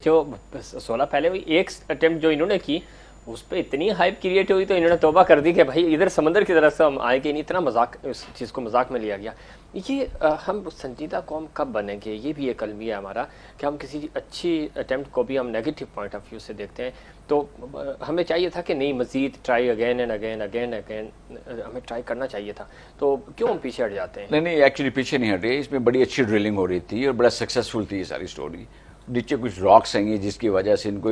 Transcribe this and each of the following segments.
जो 16 पहले हुई एक अटेम्प्ट जो इन्होंने की उस पर इतनी हाइप क्रिएट हुई तो इन्होंने तौबा कर दी कि भाई इधर समंदर की तरफ से हम आएंगे नहीं। इतना मजाक इस चीज़ को मजाक में लिया गया। ये हम संजीदा कौम कब बनेंगे, ये भी एक अलमिया है हमारा कि हम किसी अच्छी अटेम्प्ट को भी हम नेगेटिव पॉइंट ऑफ व्यू से देखते हैं। तो हमें चाहिए था कि नहीं, मज़ीद try again and again again again हमें ट्राई करना चाहिए था। तो क्यों हम पीछे हट जाते हैं? नहीं, एक्चुअली पीछे नहीं हटे। इसमें बड़ी अच्छी ड्रिलिंग हो रही थी और बड़ा सक्सेसफुल थी ये सारी स्टोरी। नीचे कुछ रॉक्स आएंगे जिसकी वजह से इनको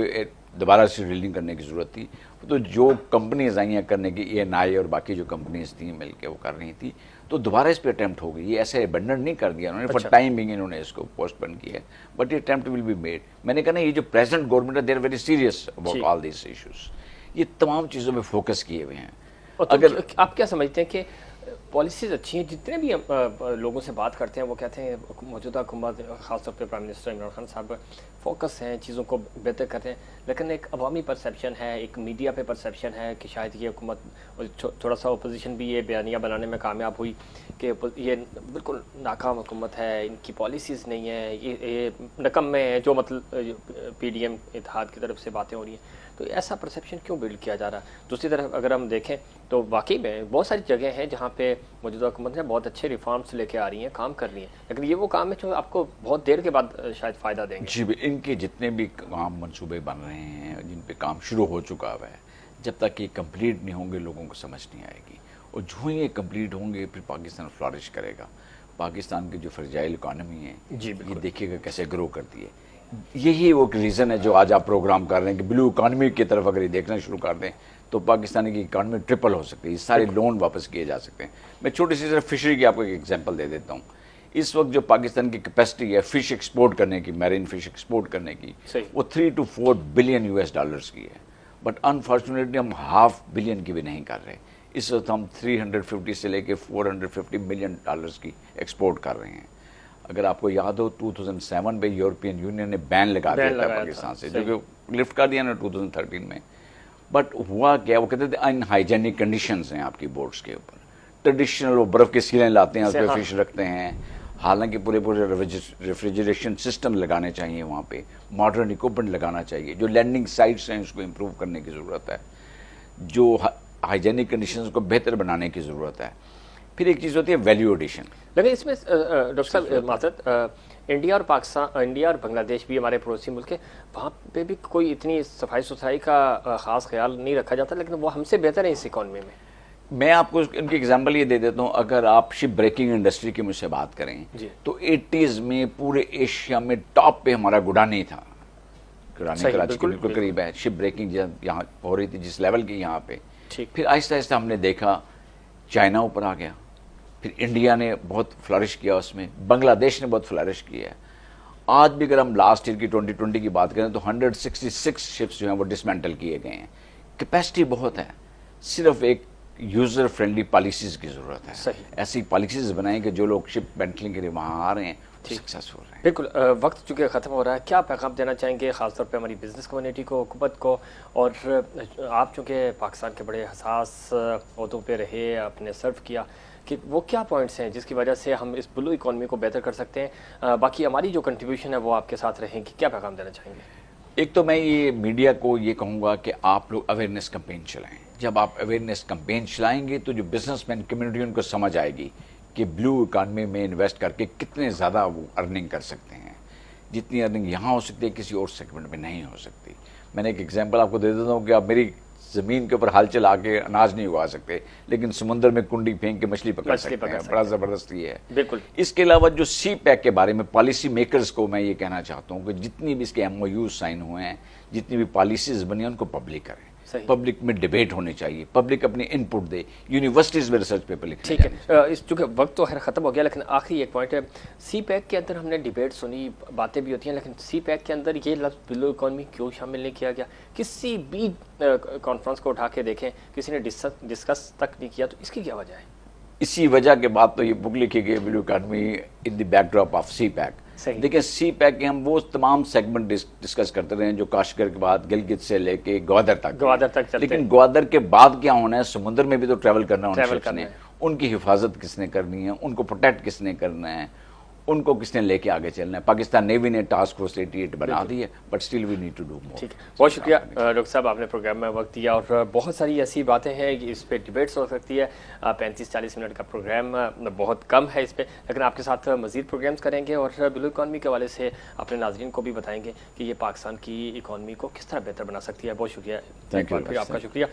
दोबारा से ड्रिलिंग करने की ज़रूरत थी। तो जो कंपनीज आई हैं करने की, ENI और बाकी जो कंपनीज थी मिलके वो कर रही थी, तो दोबारा इस पर अटैम्प्ट हो गई। ये ऐसे अबेंडन नहीं कर दिया उन्होंने, फॉर टाइम बिंग इन्होंने इसको पोस्टपोन किया है, बट ये अटैम्प्ट विल बी मेड। मैंने कहा ना, ये जो प्रेजेंट गवर्नमेंट है they are very serious about all this issues. ये तमाम चीज़ों में फोकस किए हुए हैं। तो अगर आप क्या समझते हैं कि पॉलिसीज़ अच्छी हैं? जितने भी लोगों से बात करते हैं वो कहते हैं मौजूदा हुकूमत, ख़ासतौर पे प्राइम मिनिस्टर इमरान खान साहब फोकस हैं, चीज़ों को बेहतर करते हैं, लेकिन एक अवामी परसेप्शन है, एक मीडिया पे परसेप्शन है कि शायद ये हुकूमत, थोड़ा सा अपोजिशन भी ये बयानिया बनाने में कामयाब हुई कि ये बिल्कुल नाकाम हुकूमत है, इनकी पॉलिसीज़ नहीं है, ये नकम्मे है, जो मतलब PDM इत्तेहाद की तरफ से बातें हो रही हैं। तो ऐसा परसेप्शन क्यों बिल्ड किया जा रहा है? दूसरी तरफ अगर हम देखें तो वाकई में बहुत सारी जगह हैं जहाँ पे मौजूदा हुकूमत ने बहुत अच्छे रिफॉर्म्स लेके आ रही हैं, काम कर रही हैं, लेकिन ये वो काम है जो आपको बहुत देर के बाद शायद फ़ायदा देंगे। जी, इनके जितने भी काम मंसूबे बन रहे हैं, जिन पे काम शुरू हो चुका हुआ है, जब तक ये कंप्लीट नहीं होंगे लोगों को समझ नहीं आएगी। और जो ही ये कंप्लीट होंगे फिर पाकिस्तान फ्लॉरिश करेगा। पाकिस्तान की जो फ्रेजाइल इकॉनमी है, ये देखिएगा कैसे ग्रो करती है। यही वो रीज़न है जो आज आप प्रोग्राम कर रहे हैं कि ब्लू इकॉनमी की तरफ अगर ये देखना शुरू कर दें तो पाकिस्तान की इकॉनमी ट्रिपल हो सकती है। ये सारे लोन वापस किए जा सकते हैं। मैं छोटी सी सिर्फ फिशरी की आपको एक एग्जांपल दे देता हूँ। इस वक्त जो पाकिस्तान की कैपेसिटी है फिश एक्सपोर्ट करने की, मैरीन फिश एक्सपोर्ट करने की, वो 3 to 4 बिलियन US डॉलर्स की है। बट अनफॉर्चुनेटली हम $500 बिलियन की भी नहीं कर रहे। इस वक्त हम 350 से लेके $450 मिलियन की एक्सपोर्ट कर रहे हैं। अगर आपको याद हो 2007 में यूरोपियन यूनियन ने बैन लगा दिया था पाकिस्तान से, जो कि लिफ्ट कर दिया ना 2013 में। बट हुआ क्या, वो कहते थे अनहाइजेनिक कंडीशंस हैं आपकी बोट्स के ऊपर। ट्रेडिशनल वो बर्फ़ के सीलें लाते हैं, उस पर फिश रखते हैं। हालांकि पूरे रेफ्रिजरेशन सिस्टम लगाने चाहिए वहाँ पे, मॉडर्न इक्विपमेंट लगाना चाहिए। जो लैंडिंग साइट्स हैं उसको इम्प्रूव करने की ज़रूरत है, जो हाइजेनिक कंडीशंस को बेहतर बनाने की ज़रूरत है। फिर एक चीज़ होती है वैल्यू एडिशन। लेकिन इसमें डॉक्टर साहब माजरत, इंडिया और पाकिस्तान, इंडिया और बांग्लादेश भी हमारे पड़ोसी मुल्क है, वहाँ पे भी कोई इतनी सफाई सुथराई का ख़ास ख्याल नहीं रखा जाता, लेकिन वो हमसे बेहतर है इस इकॉनमी में। मैं आपको इनकी एग्जांपल ये दे देता हूँ। अगर आप शिप ब्रेकिंग इंडस्ट्री की मुझसे बात करें तो 80s में पूरे एशिया में टॉप पे हमारा गुडानी था। गुडानी कराची के बिल्कुल करीब है। शिप ब्रेकिंग यहाँ हो रही थी जिस लेवल की यहाँ पे। फिर आहिस्ता आहिस्ता हमने देखा चाइना ऊपर आ गया, फिर इंडिया ने बहुत फ्लरिश किया, उसमें बांग्लादेश ने बहुत फ्लरिश किया है। आज भी अगर हम लास्ट ईयर की 2020 की बात करें तो 166 शिप्स जो हैं वो डिसमेंटल किए गए हैं। कैपेसिटी बहुत है, सिर्फ एक यूज़र फ्रेंडली पॉलिसीज की ज़रूरत है। सही, ऐसी पॉलिसीज बनाएं कि जो लोग शिप मेंटेनिंग के लिए वहाँ आ रहे हैं सक्सेसफुल हैं। बिल्कुल। वक्त चूँकि ख़त्म हो रहा है, क्या पैगाम देना चाहेंगे ख़ासतौर पे हमारी बिज़नेस कम्युनिटी को, हुकूमत को? और आप चूँकि पाकिस्तान के बड़े हसास ओहदों पे रहे, आपने सर्व किया, कि वो क्या पॉइंट्स हैं जिसकी वजह से हम इस ब्लू इकॉनमी को बेहतर कर सकते हैं? बाकी हमारी जो कंट्रीब्यूशन है वो आपके साथ रहेंगी। क्या पैगाम देना चाहेंगे? एक तो मैं ये मीडिया को ये कहूँगा कि आप लोग अवेयरनेस कैंपेन चलाएं। जब आप अवेयरनेस कैंपेन चलाएंगे तो जो बिजनेसमैन कम्युनिटी उनको समझ आएगी कि ब्लू इकॉनमी में इन्वेस्ट करके कितने ज़्यादा वो अर्निंग कर सकते हैं। जितनी अर्निंग यहाँ हो सकती है किसी और सेगमेंट में नहीं हो सकती। मैंने एक एग्जांपल आपको दे देता हूँ कि आप मेरी ज़मीन के ऊपर हल चला के अनाज नहीं उगा सकते, लेकिन समुद्र में कुंडी फेंक के मछली पकड़ सकते हैं। बड़ा ज़बरदस्त ये है। बिल्कुल। इसके अलावा जो CPEC के बारे में पॉलिसी मेकर्स को मैं ये कहना चाहता हूँ कि जितनी भी इसके MOU साइन हुए हैं, जितनी भी पॉलिसीज बनी हैं, उनको पब्लिक करें। पब्लिक में डिबेट होनी चाहिए, पब्लिक अपनी इनपुट दे, यूनिवर्सिटीज़ में रिसर्च पेपर लिखें। ठीक है, इस चूँकि वक्त तो खैर ख़त्म हो गया, लेकिन आखिरी एक पॉइंट है। CPEC के अंदर हमने डिबेट सुनी, बातें भी होती हैं, लेकिन CPEC के अंदर ये लफ्ज़ ब्लू इकॉनमी क्यों शामिल नहीं किया गया? किसी भी कॉन्फ्रेंस को उठा के देखें, किसी ने डिस्कस तक नहीं किया, तो इसकी क्या वजह है? इसी वजह के बाद तो ये बुक लिखी गई, blue economy in the backdrop of CPEC। देखिए CPEC के हम वो तमाम सेगमेंट डिस्कस करते रहे जो काश्मीर के बाद गिलगित से लेके ग्वादर तक लेकिन ग्वादर के बाद क्या होना है, समुद्र में भी तो ट्रैवल करना है। उनकी हिफाजत किसने करनी है, उनको प्रोटेक्ट किसने करना है, उनको किसने लेके आगे चलना है। पाकिस्तान नेवी ने टास्क फोर्स 88 बना दी है, but still we need to do more. ठीक है, बहुत शुक्रिया डॉक्टर साहब, आपने प्रोग्राम में वक्त दिया और बहुत सारी ऐसी बातें हैं कि इस पर डिबेट्स हो सकती है। 35-40 मिनट का प्रोग्राम बहुत कम है इस पर, लेकिन आपके साथ मज़ीद प्रोग्राम्स करेंगे और ब्लू इकॉनमी के हवाले से अपने नाज़रीन को भी बताएंगे कि ये पाकिस्तान की इकॉनमी को किस तरह बेहतर बना सकती है। बहुत शुक्रिया, थैंक यू, आपका शुक्रिया।